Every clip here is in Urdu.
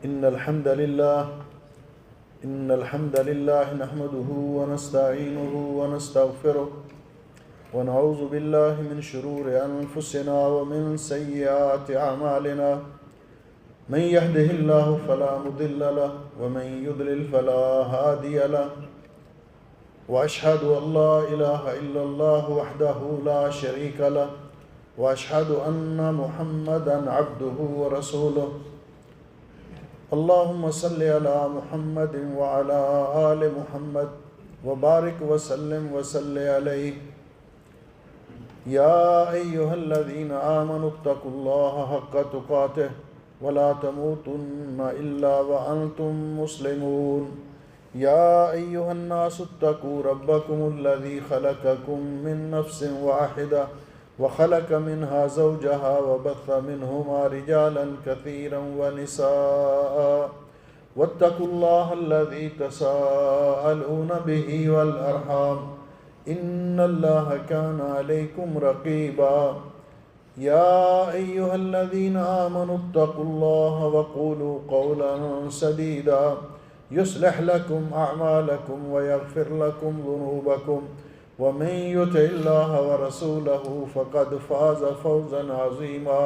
إن الحمد لله نحمده ونستعينه ونستغفره ونعوذ بالله من شرور أنفسنا ومن سيئات أعمالنا من يهده الله فلا مضل له ومن يضلل فلا هادي له وأشهد أن لا إله إلا الله وحده لا شريك له وأشهد أن محمدا عبده ورسوله اللهم صل على محمد وعلى آل محمد وبارك وسلم وصل عليه يا أيها الذين آمنوا اتقوا الله حق تقاته ولا تموتن إلا وأنتم مسلمون يا أيها الناس اتقوا ربكم الذي خلقكم من نفس واحدة وخلق منها زوجها وبث منهما رجالا كثيرا ونساء واتقوا الله الذي تساءلون به والأرحام إن الله كان عليكم رقيبا يا أيها الذين آمنوا اتقوا الله وقولوا قولا سديدا يصلح لكم أعمالكم ويغفر لكم ذنوبكم ومن يطع الله ورسوله فقد فاز فوزا عظيما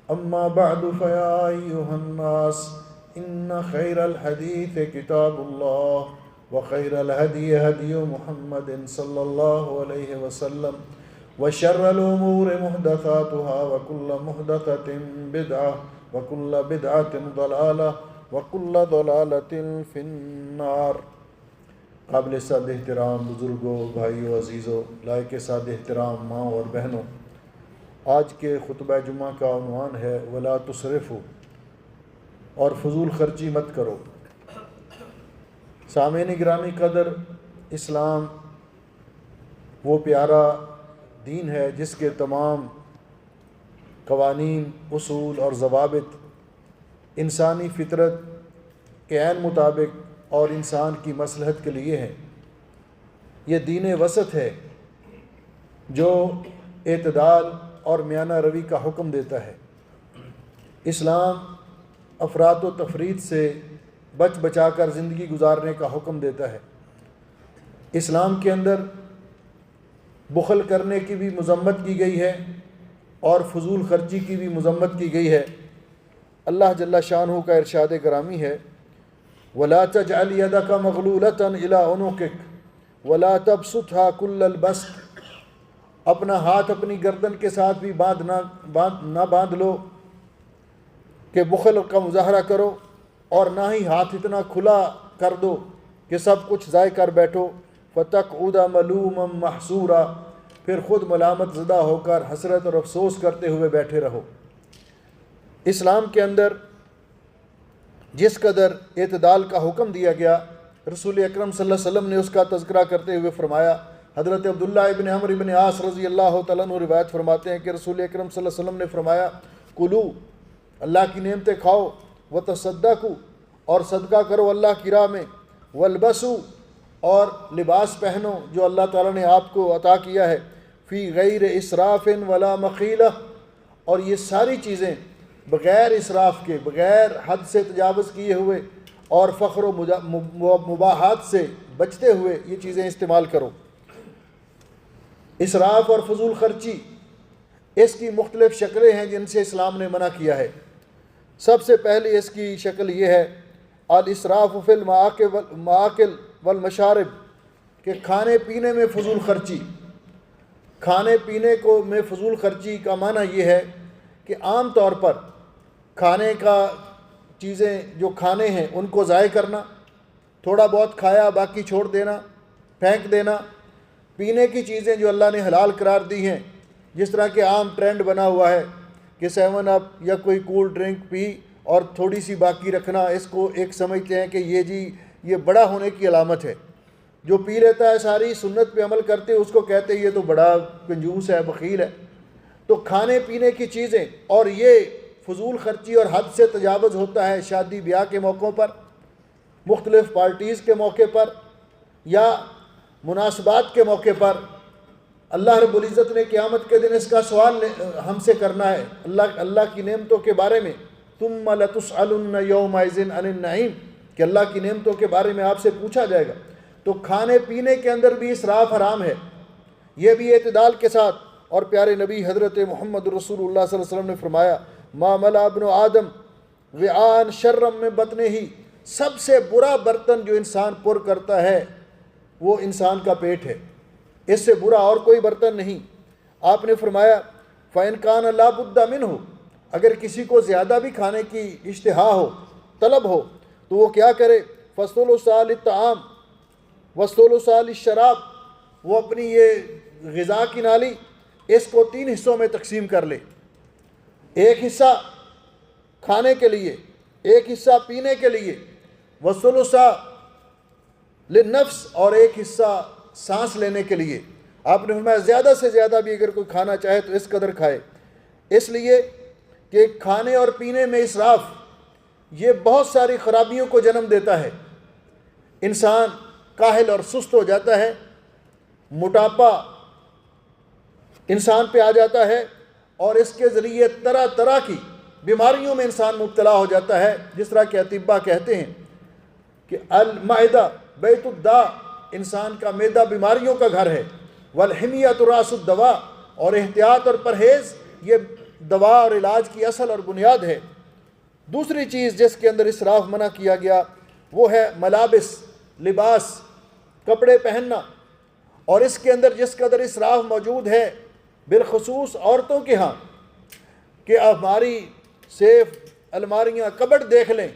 أما بعد فيا أيها الناس إن خير الحديث كتاب الله وخير الهدي هدي محمد صلى الله عليه وسلم وشر الأمور محدثاتها وكل محدثة بدعة وكل بدعة ضلالة وكل ضلالة في النار۔ قابل سعد احترام بزرگوں، بھائیوں، عزیزوں، لائق سعد احترام ماں اور بہنوں، آج کے خطبہ جمعہ کا عنوان ہے ولا تسرفوا، اور فضول خرچی مت کرو۔ سامعین گرامی قدر، اسلام وہ پیارا دین ہے جس کے تمام قوانین، اصول اور ضوابط انسانی فطرت کے عین مطابق اور انسان کی مصلحت کے لیے ہیں۔ یہ دین وسط ہے جو اعتدال اور میانہ روی کا حکم دیتا ہے۔ اسلام افراط و تفریط سے بچ بچا کر زندگی گزارنے کا حکم دیتا ہے۔ اسلام کے اندر بخل کرنے کی بھی مذمت کی گئی ہے اور فضول خرچی کی بھی مذمت کی گئی ہے۔ اللہ جل شانہ کا ارشاد گرامی ہے وَلَا تَجْعَلْ يَدَكَ مَغْلُولَةً إِلَىٰ عُنُقِكَ وَلَا تَبْسُطْهَا كُلَّ الْبَسْطِ، اپنا ہاتھ اپنی گردن کے ساتھ بھی نہ باندھ لو کہ بخل کا مظاہرہ کرو، اور نہ ہی ہاتھ اتنا کھلا کر دو کہ سب کچھ ضائع کر بیٹھو، فَتَقْعُدَ مَلُومًا مَحْسُورًا، پھر خود ملامت زدہ ہو کر حسرت اور افسوس کرتے ہوئے بیٹھے رہو۔ اسلام کے اندر جس قدر اعتدال کا حکم دیا گیا، رسول اکرم صلی اللہ علیہ وسلم نے اس کا تذکرہ کرتے ہوئے فرمایا۔ حضرت عبداللہ ابن عمرو ابن عاص رضی اللہ تعالیٰ عنہ روایت فرماتے ہیں کہ رسول اکرم صلی اللہ علیہ وسلم نے فرمایا کلو، اللہ کی نعمتیں کھاؤ، وتصدقوا، اور صدقہ کرو اللہ کی راہ میں، والبسوا، اور لباس پہنو جو اللہ تعالیٰ نے آپ کو عطا کیا ہے، فی غیر اسراف ولا مخیلہ، اور یہ ساری چیزیں بغیر اسراف کے، بغیر حد سے تجاوز کیے ہوئے اور فخر و مباحات سے بچتے ہوئے یہ چیزیں استعمال کرو۔ اسراف اور فضول خرچی، اس کی مختلف شکلیں ہیں جن سے اسلام نے منع کیا ہے۔ سب سے پہلی اس کی شکل یہ ہے الاسراف فی المآکل والمشارب، کہ کھانے پینے میں فضول خرچی۔ کھانے پینے میں فضول خرچی کا معنی یہ ہے کہ عام طور پر کھانے کا چیزیں جو کھانے ہیں ان کو ضائع کرنا، تھوڑا بہت کھایا باقی چھوڑ دینا، پھینک دینا۔ پینے کی چیزیں جو اللہ نے حلال قرار دی ہیں، جس طرح کہ عام ٹرینڈ بنا ہوا ہے کہ 7 اپ یا کوئی کول ڈرنک پی اور تھوڑی سی باقی رکھنا، اس کو ایک سمجھتے ہیں کہ یہ بڑا ہونے کی علامت ہے۔ جو پی لیتا ہے ساری سنت پہ عمل کرتے اس کو کہتے ہیں یہ تو بڑا کنجوس ہے، بخیل ہے۔ تو کھانے پینے کی چیزیں، اور یہ فضول خرچی اور حد سے تجاوز ہوتا ہے شادی بیاہ کے موقعوں پر، مختلف پارٹیز کے موقع پر، یا مناسبات کے موقع پر۔ اللہ رب العزت نے قیامت کے دن اس کا سوال ہم سے کرنا ہے، اللہ کی نعمتوں کے بارے میں ثم لتسألن یومئذ عن النعیم، کہ اللہ کی نعمتوں کے بارے میں آپ سے پوچھا جائے گا۔ تو کھانے پینے کے اندر بھی اسراف حرام ہے، یہ بھی اعتدال کے ساتھ۔ اور پیارے نبی حضرت محمد رسول اللہ صلی اللہ علیہ وسلم نے فرمایا ما ملا ابن آدم وعاء شرا من بطنہ، سب سے برا برتن جو انسان پر کرتا ہے وہ انسان کا پیٹ ہے، اس سے برا اور کوئی برتن نہیں۔ آپ نے فرمایا فَإِنْ كَانَ لَا بُدَّ مِنْهُ، اگر کسی کو زیادہ بھی کھانے کی اشتہا ہو، طلب ہو، تو وہ کیا کرے؟ فَالثُّلُثَ لِلطَّعَامِ وَالثُّلُثَ لِلشَّرَابِ، وہ اپنی یہ غذا کی نالی اس کو 3 حصوں میں تقسیم کر لے، ایک حصہ کھانے کے لیے، ایک حصہ پینے کے لیے، وَالثُّلُثَ لِلنَّفْسِ، اور ایک حصہ سانس لینے کے لیے۔ آپ نے فرمایا زیادہ سے زیادہ بھی اگر کوئی کھانا چاہے تو اس قدر کھائے، اس لیے کہ کھانے اور پینے میں اسراف یہ بہت ساری خرابیوں کو جنم دیتا ہے۔ انسان کاہل اور سست ہو جاتا ہے، موٹاپا انسان پہ آ جاتا ہے، اور اس کے ذریعے طرح طرح کی بیماریوں میں انسان مبتلا ہو جاتا ہے، جس طرح کہ اطباء کہتے ہیں کہ المعدہ بیت الداء، انسان کا معدہ بیماریوں کا گھر ہے، والحمیۃ راس الدواء، اور احتیاط اور پرہیز یہ دوا اور علاج کی اصل اور بنیاد ہے۔ دوسری چیز جس کے اندر اسراف منع کیا گیا وہ ہے ملابس، لباس، کپڑے پہننا، اور اس کے اندر جس قدر اسراف موجود ہے بالخصوص عورتوں کے ہاں، کہ ہماری سیف الماریاں کبٹ دیکھ لیں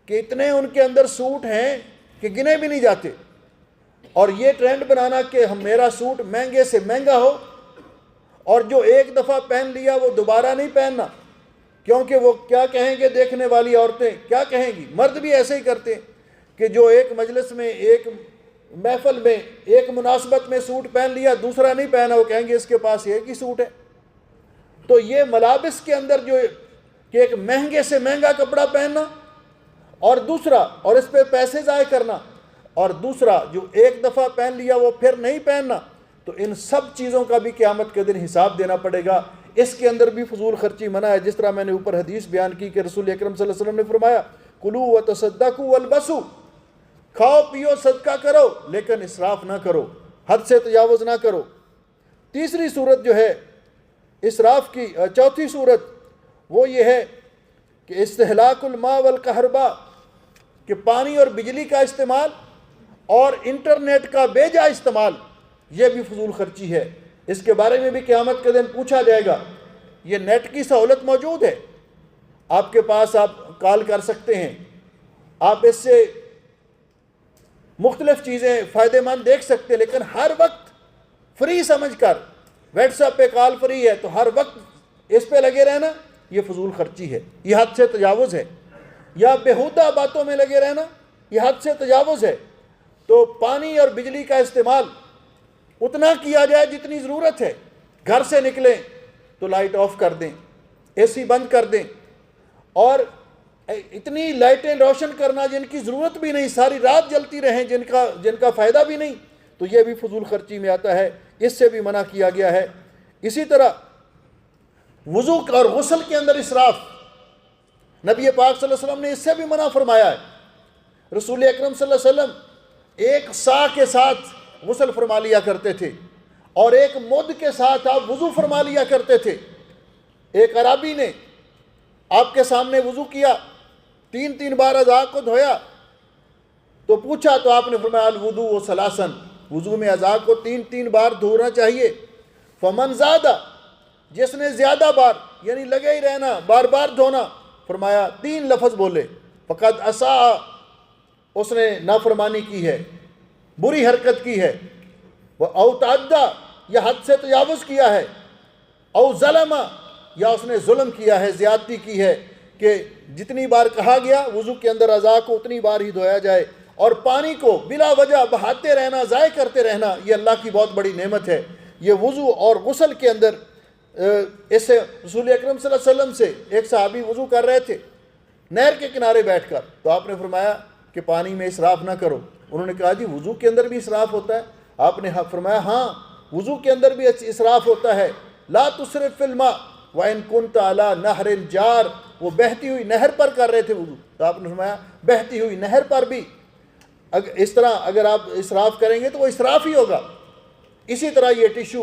کہ اتنے ان کے اندر سوٹ ہیں کہ گنے بھی نہیں جاتے، اور یہ ٹرینڈ بنانا کہ میرا سوٹ مہنگے سے مہنگا ہو، اور جو ایک دفعہ پہن لیا وہ دوبارہ نہیں پہننا، کیونکہ وہ کیا کہیں گے دیکھنے والی عورتیں، کیا کہیں گی۔ مرد بھی ایسے ہی کرتے ہیں کہ جو ایک مجلس میں، ایک محفل میں، ایک مناسبت میں سوٹ پہن لیا، دوسرا نہیں پہنا، وہ کہیں گے اس کے پاس ایک ہی سوٹ ہے۔ تو یہ ملابس کے اندر جو کہ ایک مہنگے سے مہنگا کپڑا پہننا، اور دوسرا، اور اس پہ پیسے ضائع کرنا، اور دوسرا جو ایک دفعہ پہن لیا وہ پھر نہیں پہننا، تو ان سب چیزوں کا بھی قیامت کے دن حساب دینا پڑے گا۔ اس کے اندر بھی فضول خرچی منع ہے، جس طرح میں نے اوپر حدیث بیان کی کہ رسول اکرم صلی اللہ علیہ وسلم نے فرمایا کلوا وتصدقوا والبسوا، کھاؤ پیو صدقہ کرو لیکن اسراف نہ کرو، حد سے تجاوز نہ کرو۔ تیسری صورت جو ہے اسراف کی، چوتھی صورت وہ یہ ہے کہ استہلاک الماء والکہرباء، کہ پانی اور بجلی کا استعمال اور انٹرنیٹ کا بے جا استعمال، یہ بھی فضول خرچی ہے۔ اس کے بارے میں بھی قیامت کے دن پوچھا جائے گا۔ یہ نیٹ کی سہولت موجود ہے آپ کے پاس، آپ کال کر سکتے ہیں، آپ اس سے مختلف چیزیں فائدہ مند دیکھ سکتے ہیں، لیکن ہر وقت فری سمجھ کر واٹس ایپ پہ کال فری ہے تو ہر وقت اس پہ لگے رہنا، یہ فضول خرچی ہے، یہ حد سے تجاوز ہے۔ یا بیہودہ باتوں میں لگے رہنا، یہ حد سے تجاوز ہے۔ تو پانی اور بجلی کا استعمال اتنا کیا جائے جتنی ضرورت ہے، گھر سے نکلیں تو لائٹ آف کر دیں، اے سی بند کر دیں، اور اتنی لائٹیں روشن کرنا جن کی ضرورت بھی نہیں، ساری رات جلتی رہیں جن کا فائدہ بھی نہیں، تو یہ بھی فضول خرچی میں آتا ہے، اس سے بھی منع کیا گیا ہے۔ اسی طرح وضو اور غسل کے اندر اسراف، نبی پاک صلی اللہ علیہ وسلم نے اس سے بھی منع فرمایا ہے۔ رسول اکرم صلی اللہ علیہ وسلم ایک سا کے ساتھ غسل فرما لیا کرتے تھے، اور ایک مد کے ساتھ آپ وضو فرما لیا کرتے تھے۔ ایک عرابی نے آپ کے سامنے وضو کیا، 3 بار اعضاء کو دھویا، تو پوچھا تو آپ نے فرمایا الوضوء ثلاثا، وضو میں اعضاء کو 3 بار دھونا چاہیے۔ فمن زادہ، جس نے زیادہ بار یعنی لگے ہی رہنا، بار بار دھونا، فرمایا 3 لفظ بولے، فقد اساء، اس نے نافرمانی کی ہے، بری حرکت کی ہے، او تعدی، یا حد سے تجاوز کیا ہے، او ظلم، یا اس نے ظلم کیا ہے، زیادتی کی ہے، کہ جتنی بار کہا گیا وضو کے اندر اعضاء کو اتنی بار ہی دھویا جائے، اور پانی کو بلا وجہ بہاتے رہنا، ضائع کرتے رہنا، یہ اللہ کی بہت بڑی نعمت ہے۔ یہ وضو اور غسل کے اندر اس سے رسول اکرم صلی اللہ علیہ وسلم سے ایک صحابی وضو کر رہے تھے نہر کے کنارے بیٹھ کر، تو آپ نے فرمایا کہ پانی میں اسراف نہ کرو۔ انہوں نے کہا جی وضو کے اندر بھی اسراف ہوتا ہے؟ آپ نے فرمایا ہاں وضو کے اندر بھی اسراف ہوتا ہے، لا تسرف فی الماء، وَإِن كُنْتَ عَلَى نَهْرٍ جار، وہ بہتی ہوئی نہر پر کر رہے تھے وضو، تو آپ نے فرمایا بہتی ہوئی نہر پر بھی اس طرح اگر آپ اسراف کریں گے تو وہ اسراف ہی ہوگا۔ اسی طرح یہ ٹیشو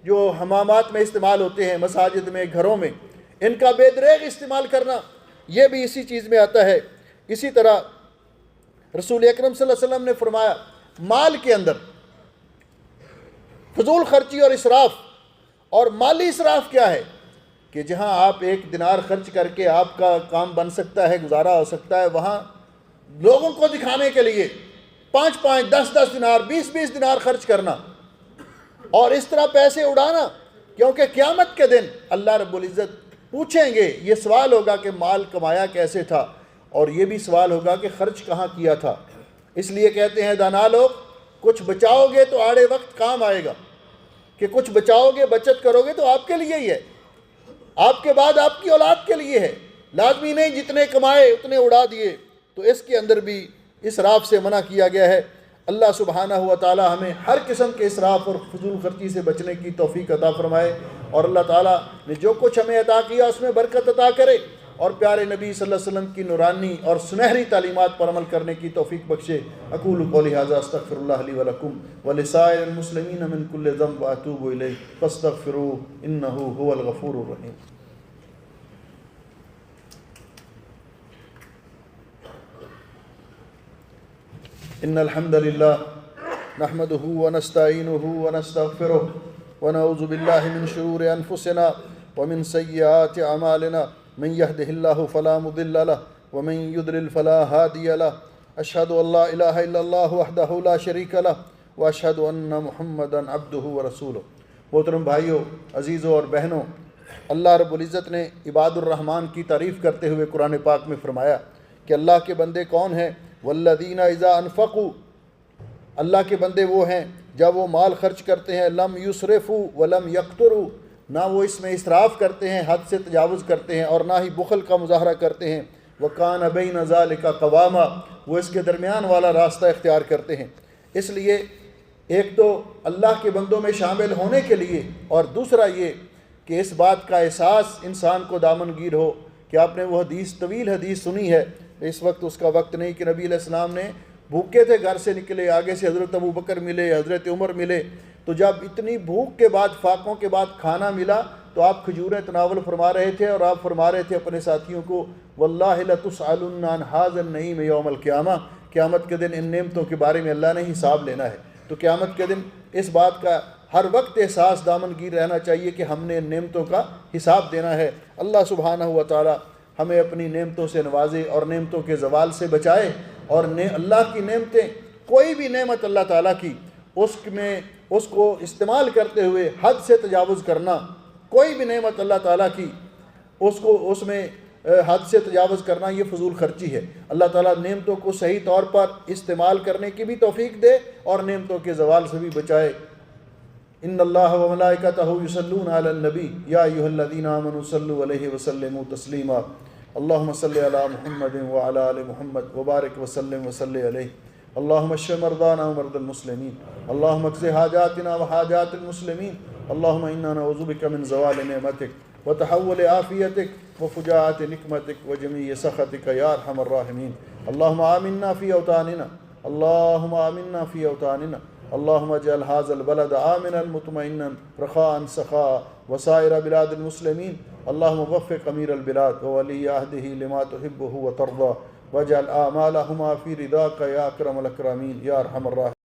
جو حمامات میں استعمال ہوتے ہیں، مساجد میں، گھروں میں، ان کا بے دریغ استعمال کرنا یہ بھی اسی چیز میں آتا ہے۔ اسی طرح رسول اکرم صلی اللہ علیہ وسلم نے فرمایا مال کے اندر فضول خرچی اور اسراف، اور مالی اسراف کیا ہے کہ جہاں آپ 1 دینار خرچ کر کے آپ کا کام بن سکتا ہے، گزارا ہو سکتا ہے، وہاں لوگوں کو دکھانے کے لیے 5 10 دینار 20 دینار خرچ کرنا اور اس طرح پیسے اڑانا، کیونکہ قیامت کے دن اللہ رب العزت پوچھیں گے، یہ سوال ہوگا کہ مال کمایا کیسے تھا، اور یہ بھی سوال ہوگا کہ خرچ کہاں کیا تھا۔ اس لیے کہتے ہیں دانا لوگ، کچھ بچاؤ گے تو آڑے وقت کام آئے گا، کہ کچھ بچاؤ گے، بچت کرو گے تو آپ کے لیے ہی ہے، آپ کے بعد آپ کی اولاد کے لیے ہے، لازمی نہیں جتنے کمائے اتنے اڑا دیے۔ تو اس کے اندر بھی اسراف سے منع کیا گیا ہے۔ اللہ سبحانہ و تعالی ہمیں ہر قسم کے اسراف اور فضول خرچی سے بچنے کی توفیق عطا فرمائے، اور اللہ تعالیٰ نے جو کچھ ہمیں عطا کیا اس میں برکت عطا کرے، اور پیارے نبی صلی اللہ علیہ وسلم کی نورانی اور سنہری تعلیمات پر عمل کرنے کی توفیق بخشے۔ اقول قولی ھذا استغفر اللہ لی ولکم ولسائر المسلمین من کل ذنب واتوب الیہ فاستغفروہ انہ ھو الغفور الرحیم۔ ان الحمد للہ نحمده ونستعینه ونستغفره ونعوذ باللہ من شرور انفسنا ومن سیئات اعمالنا، من يهده الله فلا مضل له ومن يضلل فلا هادي له، اشهد ان لا الہ الا اللہ وحدہ لا شریک له واشهد ان محمدا عبدہ ورسولہ۔ محترم بھائیوں، عزیزوں اور بہنوں، اللہ رب العزت نے عباد الرحمن کی تعریف کرتے ہوئے قرآن پاک میں فرمایا کہ اللہ کے بندے کون ہیں؟ والذین اذا انفقوا، اللہ کے بندے وہ ہیں جب وہ مال خرچ کرتے ہیں، لم یسرفوا ولم یقتروا، نہ وہ اس میں اسراف کرتے ہیں، حد سے تجاوز کرتے ہیں، اور نہ ہی بخل کا مظاہرہ کرتے ہیں، وکان بین ذلک قواما، وہ اس کے درمیان والا راستہ اختیار کرتے ہیں۔ اس لیے ایک تو اللہ کے بندوں میں شامل ہونے کے لیے، اور دوسرا یہ کہ اس بات کا احساس انسان کو دامن گیر ہو کہ آپ نے وہ حدیث، طویل حدیث سنی ہے، اس وقت اس کا وقت نہیں، کہ نبی علیہ السلام نے بھوکے تھے، گھر سے نکلے، آگے سے حضرت ابو بکر ملے، حضرت عمر ملے، تو جب اتنی بھوک کے بعد، فاقوں کے بعد کھانا ملا تو آپ کھجوریں تناول فرما رہے تھے، اور آپ فرما رہے تھے اپنے ساتھیوں کو واللہ لتسألن عن ھذا النعیم یوم القیامہ، قیامت کے دن ان نعمتوں کے بارے میں اللہ نے حساب لینا ہے۔ تو قیامت کے دن اس بات کا ہر وقت احساس دامن گیر رہنا چاہیے کہ ہم نے ان نعمتوں کا حساب دینا ہے۔ اللہ سبحانہ و تعالی ہمیں اپنی نعمتوں سے نوازے اور نعمتوں کے زوال سے بچائے، اور اللہ کی نعمتیں، کوئی بھی نعمت اللہ تعالیٰ کی، اس کو استعمال کرتے ہوئے حد سے تجاوز کرنا، کوئی بھی نعمت اللہ تعالیٰ کی اس میں حد سے تجاوز کرنا یہ فضول خرچی ہے۔ اللہ تعالیٰ نعمتوں کو صحیح طور پر استعمال کرنے کی بھی توفیق دے اور نعمتوں کے زوال سے بھی بچائے۔ ان اللہ و ملائکتہ یصلون علی النبی یا ایھا الذین آمنوا صلوا علیہ وسلموا تسلیما، اللہم صل علی محمد وعلی آل محمد وبارک وسلم وصلی علیہ۔ اللہم اشف مرضانا ومرضى المسلمین، اللہم اقض حاجاتنا وحاجات المسلمین، اللہم انا نعوذ بک من زوال نعمتک وتحول عافیتک وفجاءت نقمتک وجمیع سخطک یا ارحم الراحمین۔ اللہم آمنا فی اوطاننا، اللہم آمنا فی اوطاننا، اللہم اجعل ھذا البلد آمنا مطمئنا رخاء سخاء وسائر بلاد المسلمین، اللہم وفق امیر البلاد وولی عہدہ لما تحبہ وترضى واجعل آمالہما فی رضاک یا اکرم الاکرمین یا ارحم الراحمین۔